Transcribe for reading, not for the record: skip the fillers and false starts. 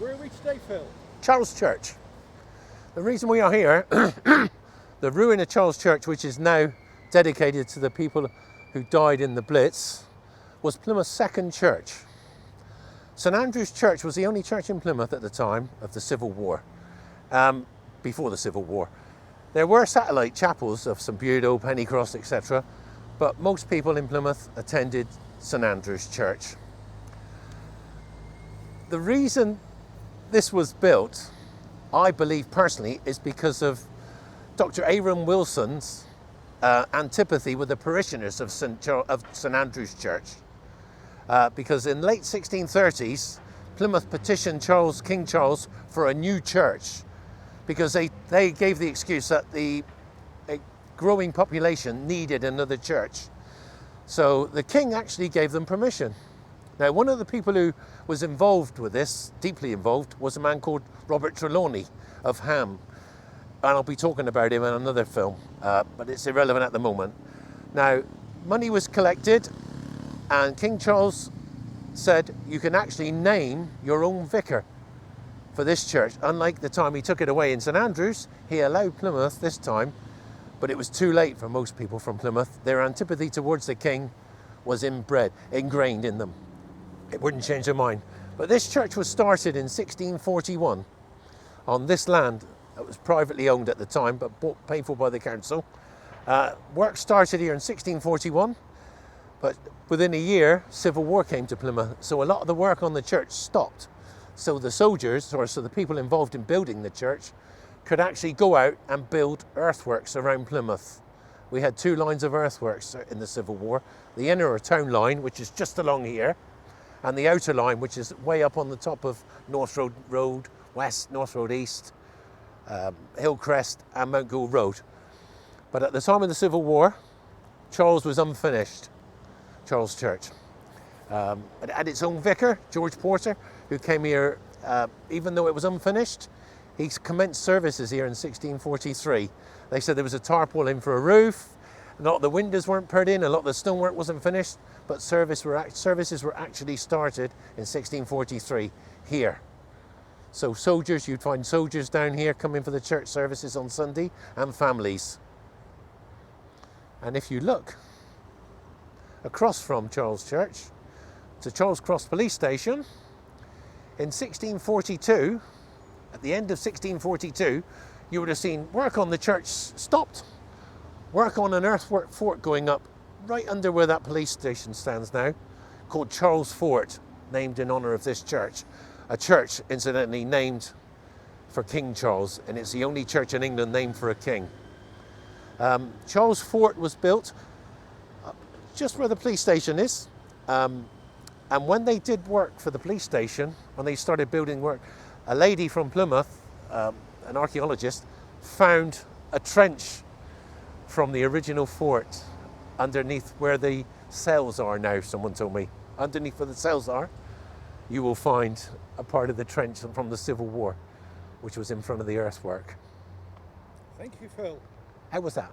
Where are we today, Phil? Charles Church. The reason we are here, the ruin of Charles Church, which is now dedicated to the people who died in the Blitz, was Plymouth's second church. St Andrew's Church was the only church in Plymouth at the time of the Civil War, before the Civil War. There were satellite chapels of St Budo, Pennycross, etc., but most people in Plymouth attended St Andrew's Church. The reason this was built, I believe personally, is because of Dr. Aaron Wilson's antipathy with the parishioners of St Andrew's Church. Because in late 1630s, Plymouth petitioned King Charles for a new church, because they gave the excuse that a growing population needed another church. So the king actually gave them permission. Now, one of the people who was involved with this, deeply involved, was a man called Robert Trelawney of Ham. And I'll be talking about him in another film, but it's irrelevant at the moment. Now, money was collected, and King Charles said, you can actually name your own vicar for this church. Unlike the time he took it away in St Andrews, he allowed Plymouth this time, but it was too late for most people from Plymouth. Their antipathy towards the king was ingrained in them. It wouldn't change their mind. But this church was started in 1641 on this land that was privately owned at the time, but paid for by the council. Work started here in 1641, but within a year, Civil War came to Plymouth, so a lot of the work on the church stopped. So the soldiers, so the people involved in building the church, could actually go out and build earthworks around Plymouth. We had two lines of earthworks in the Civil War. The inner town line, which is just along here, and the outer line, which is way up on the top of North Road West, North Road East, Hillcrest and Mount Gould Road. But at the time of the Civil War, Charles was unfinished, Charles Church. It had its own vicar, George Porter, who came here, even though it was unfinished. He commenced services here in 1643. They said there was a tarpaulin for a roof, a lot of the windows weren't put in, a lot of the stonework wasn't finished, but services were actually started in 1643 here. So soldiers, you'd find soldiers down here coming for the church services on Sunday, and families. And if you look across from Charles Church to Charles Cross Police Station, in 1642, at the end of 1642, you would have seen work on the church stopped, work on an earthwork fort going up right under where that police station stands now, called Charles Fort, named in honour of this church. A church, incidentally, named for King Charles, and it's the only church in England named for a king. Charles Fort was built just where the police station is, and when they did work for the police station, when they started building work, a lady from Plymouth, an archaeologist, found a trench from the original fort underneath where the cells are now, someone told me. Underneath where the cells are, you will find a part of the trench from the Civil War, which was in front of the earthwork. Thank you, Phil. How was that?